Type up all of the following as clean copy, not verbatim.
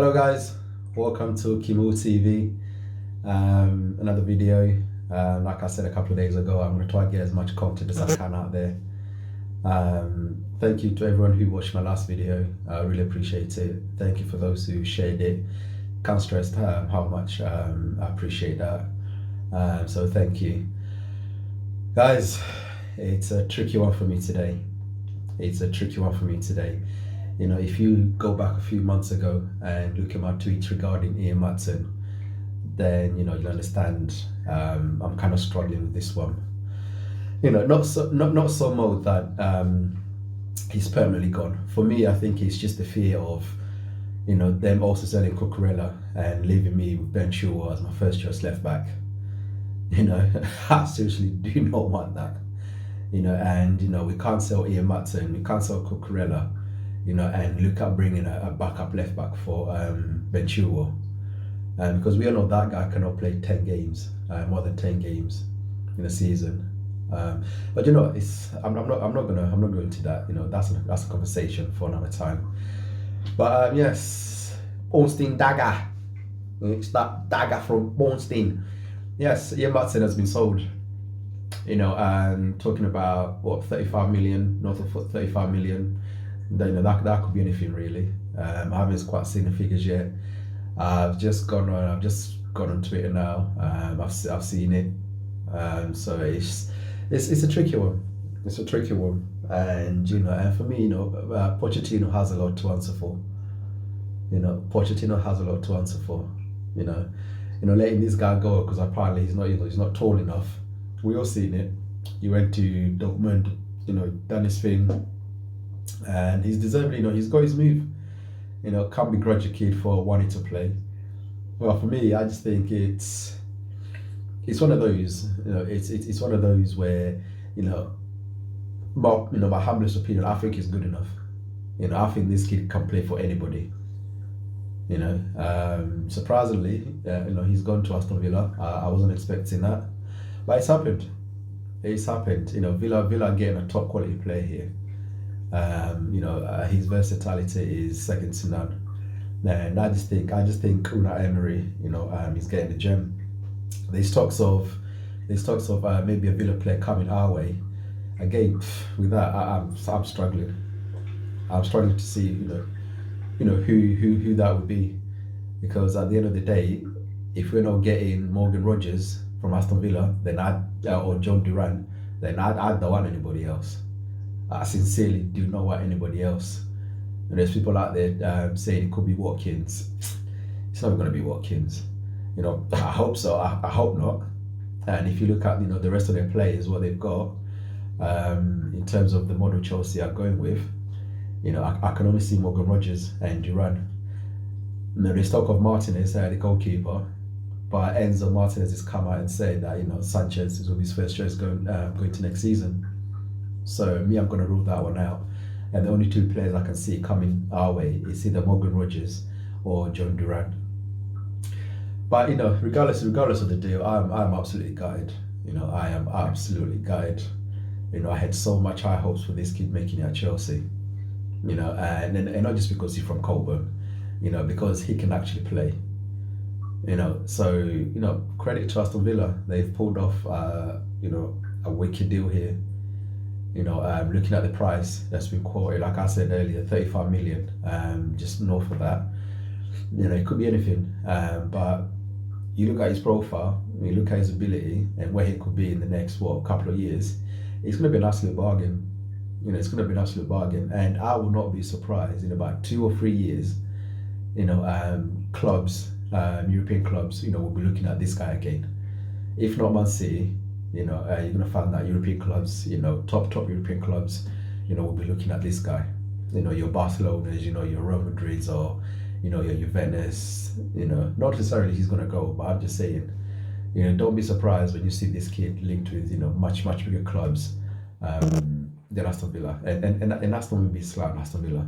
Hello guys, welcome to Kimo TV. Another video. Like I said a couple of days ago, I'm going to try to get as much content as I can out there. Thank you to everyone who watched my last video. I really appreciate it. Thank you for those who shared it. Can't stress how much I appreciate that. So thank you. Guys, it's a tricky one for me today. You know, if you go back a few months ago and look at my tweets regarding Maatsen, then you'll understand I'm kind of struggling with this one. You know, not so much that he's permanently gone. For me, I think it's just the fear of them also selling Cucurella and leaving me with Ben Chilwell as my first choice left back. I seriously do not want that. And we can't sell Maatsen, we can't sell Cucurella. And look at bringing a backup left back for Ben Chilwell. Because we all know that guy cannot play 10 games, more than 10 games in a season. But I'm not going into that. That's a conversation for another time. But yes, Ornstein dagger. It's that dagger from Ornstein. Yes, Ian Maatsen has been sold. Talking about what 35 million, north of 35 million. That could be anything really. I haven't quite seen the figures yet. I've just gone on Twitter now. I've seen it. So it's a tricky one. It's a tricky one, and and for me, Pochettino has a lot to answer for. Pochettino has a lot to answer for. Letting this guy go because apparently he's not tall enough. We all seen it. He went to Dortmund, done his thing. And he's deserved, he's got his move. Can't begrudge a kid for wanting to play. Well, for me, I just think it's one of those, it's one of those where, my humblest opinion, I think he's good enough. I think this kid can play for anybody. Surprisingly, he's gone to Aston Villa. I wasn't expecting that, but it's happened. It's happened. Villa getting a top quality player here. His versatility is second to none. And I just think Unai Emery, he's getting the gem. There's talks of maybe a Villa player coming our way. Again, with that, I'm struggling. I'm struggling to see, who that would be, because at the end of the day, if we're not getting Morgan Rogers from Aston Villa, then or John Duran, then I don't want anybody else. I sincerely do not want anybody else. And there's people out there saying it could be Watkins. It's not going to be Watkins. I hope so. I hope not. And if you look at the rest of their players, what they've got in terms of the model Chelsea are going with, I can only see Morgan Rogers and Duran. There's talk of Martinez, the goalkeeper, but Enzo Martinez has come out and said that Sanchez is his first choice going to next season. So me, I'm going to rule that one out. And the only two players I can see coming our way is either Morgan Rogers or John Duran. But regardless of the deal, I'm absolutely gutted. I am absolutely gutted. I had so much high hopes for this kid making it at Chelsea. And not just because he's from Colburn, because he can actually play. So credit to Aston Villa. They've pulled off a wicked deal here. Looking at the price that's been quoted, like I said earlier, 35 million, just north of that. It could be anything. But you look at his profile, you look at his ability and where he could be in the next couple of years, it's going to be an absolute bargain. It's going to be an absolute bargain, and I will not be surprised in about 2 or 3 years. Clubs, European clubs, will be looking at this guy again. If not Man City, you're going to find that European clubs, top European clubs, will be looking at this guy. Your Barcelonas, your Real Madrids, or your Juventus. Not necessarily he's going to go, but I'm just saying, don't be surprised when you see this kid linked with much bigger clubs than Aston Villa, and Aston will be slant Aston Villa.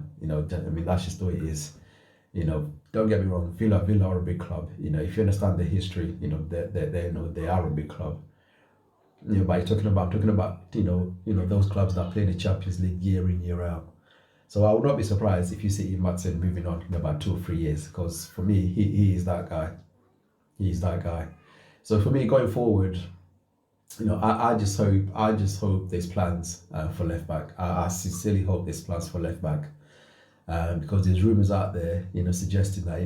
That's just the way it is. Don't get me wrong, Villa are a big club. If you understand the history, they are a big club. But I'm talking about those clubs that play in the Champions League year in, year out. So I would not be surprised if you see Maatsen moving on in about 2 or 3 years, because for me, he is that guy. He is that guy. So for me, going forward, I just hope there's plans for left back. I sincerely hope there's plans for left back, because there's rumours out there, suggesting that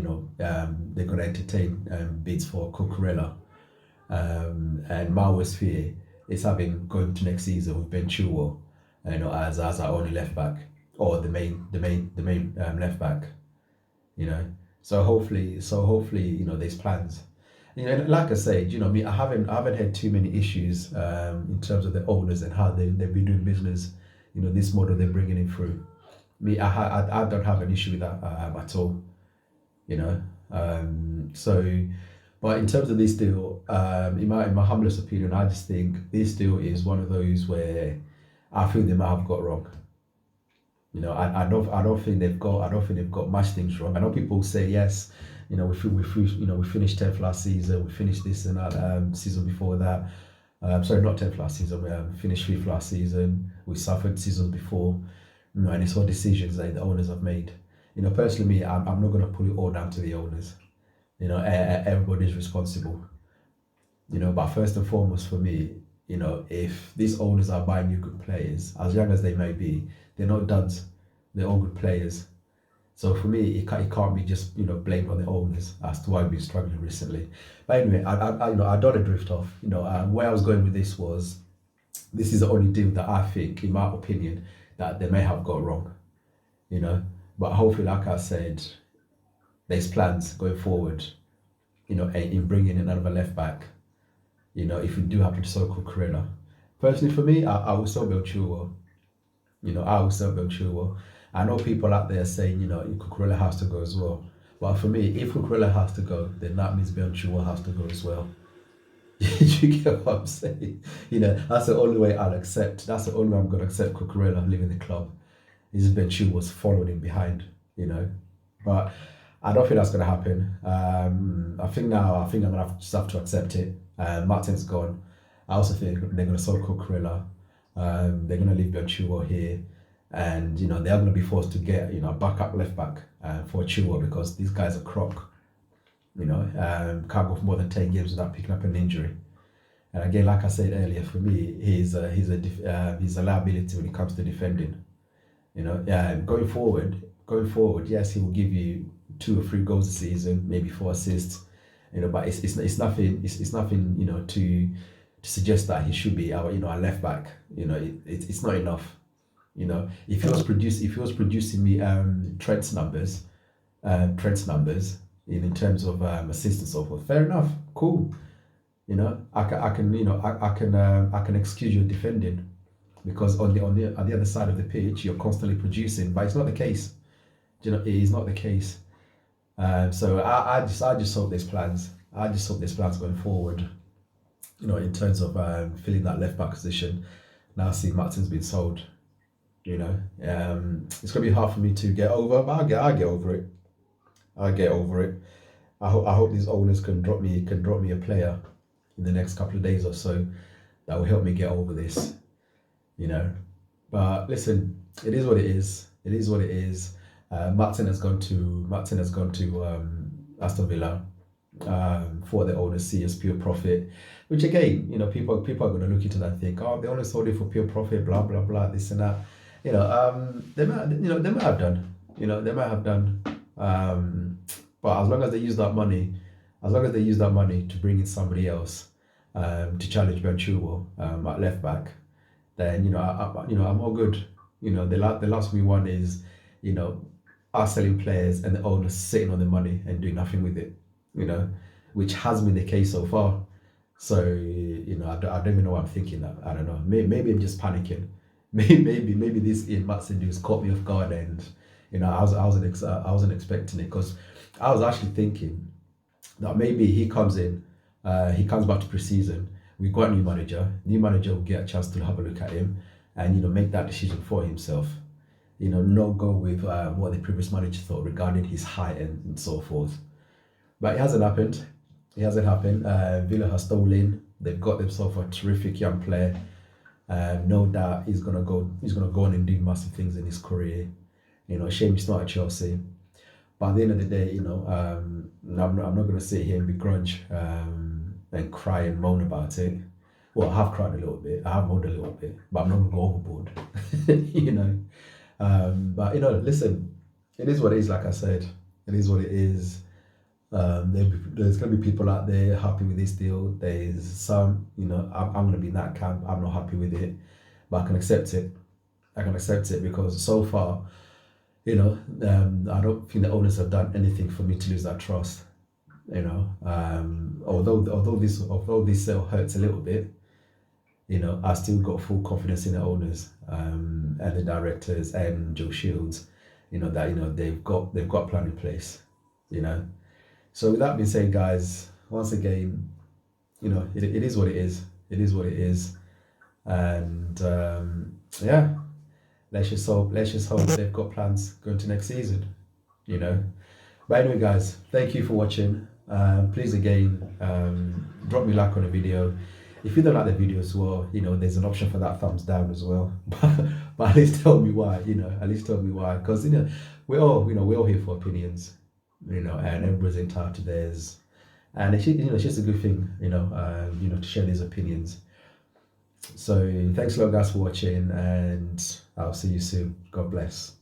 they're going to entertain bids for Cucurella, and my worst fear is having going to next season with Ben Chilwell, as our only left back, or the main left back. you know. So hopefully, there's plans. Like I said, me, I haven't had too many issues in terms of the owners and how they've been doing business. This model they're bringing in through. Me, I don't have an issue with that at all. You know, so. But in terms of this deal, in my humblest opinion, I just think this deal is one of those where I feel they might have got wrong. I don't think they've got much things wrong. I know people say yes, we finished 10th last season, we finished this and that season before that. Sorry, not 10th last season. We finished 5th last season. We suffered seasons before, and it's all decisions that the owners have made. Personally, me, I'm not going to put it all down to the owners. Everybody's responsible. But first and foremost for me, if these owners are buying new good players, as young as they may be, they're not duds. They're all good players. So for me, it can't be just blamed on the owners as to why we've been struggling recently. But anyway, I don't want to drift off. Where I was going with this was, this is the only deal that I think, in my opinion, that they may have got wrong. But hopefully, like I said, there's plans going forward. In bringing in another left back. If we do happen to sell Cucurella. Personally, for me, I will sell Chilwell. I will sell Chilwell. I know people out there saying, Cucurella has to go as well. But for me, if Cucurella has to go, then that means Chilwell has to go as well. You get what I'm saying? That's the only way I'll accept. That's the only way I'm going to accept Cucurella leaving the club. Is Chilwell's following him behind, But I don't think that's going to happen. I think I'm going to just have to accept it. Maatsen's gone. I also think they're going to sell Cucurella. They're going to leave Chilwell here. And, they're going to be forced to get, a backup left back for Chilwell, because these guys are crock. Can't go for more than 10 games without picking up an injury. And again, like I said earlier, for me, he's a liability when it comes to defending. Going forward, yes, he will give you 2 or 3 goals a season, maybe 4 assists. But it's nothing. It's nothing. To suggest that he should be our left back. It's not enough. If he was producing me Trent's numbers, in terms of assists and so forth, fair enough, cool. I can excuse your defending, because on the other side of the pitch you're constantly producing, but it's not the case. It is not the case. So I just hope there's plans. I just hope there's plans going forward. In terms of filling that left back position. Now see Maatsen's been sold. It's gonna be hard for me to get over, but I'll get over it. I'll get over it. I hope these owners can drop me a player in the next couple of days or so that will help me get over this. But listen, it is what it is. It is what it is. Maatsen has gone to Aston Villa for the owners see as pure profit, which again, people are going to look into that and think, oh, they only sold it for pure profit, blah blah blah, this and that. They might have done. They might have done. But as long as they use that money, to bring in somebody else to challenge Ben Chilwell at left back, then I'm all good. The last we want is us selling players and the owners sitting on the money and doing nothing with it, which has been the case so far. So, I don't even know what I'm thinking. I don't know. Maybe I'm just panicking. Maybe this Ian Maatsen news caught me off guard, and I wasn't expecting it, because I was actually thinking that maybe he comes back to pre-season. We've got a new manager. New manager will get a chance to have a look at him and make that decision for himself. Not go with what the previous manager thought regarding his height and so forth. But it hasn't happened. Villa has stolen. They've got themselves a terrific young player. No doubt he's gonna go on and do massive things in his career. You know, shame it's not at Chelsea. But at the end of the day, you know, I'm not going to sit here and begrudge and cry and moan about it. Well, I have cried a little bit. I have moaned a little bit, but I'm not going to go overboard. You know. But you know, listen, it is what it is. Like I said, it is what it is. There's going to be people out there happy with this deal. There's some, you know, I'm going to be in that camp. I'm not happy with it, but I can accept it. I can accept it because so far, you know, I don't think the owners have done anything for me to lose that trust. You know, although this sale hurts a little bit, you know, I still got full confidence in the owners and the directors and Joe Shields. You know that they've got a plan in place. You know, so with that being said, guys, once again, you know, it is what it is. It is what it is, and yeah, let's just hope they've got plans going to next season. You know, but anyway, guys, thank you for watching. Please again, drop me a like on the video. If you don't like the video as well, you know, there's an option for that thumbs down as well. But at least tell me why, you know, at least tell me why. Because, you know, we're all here for opinions, you know, and everybody's entitled to theirs. And it's just a good thing, to share these opinions. So thanks a lot, guys, for watching, and I'll see you soon. God bless.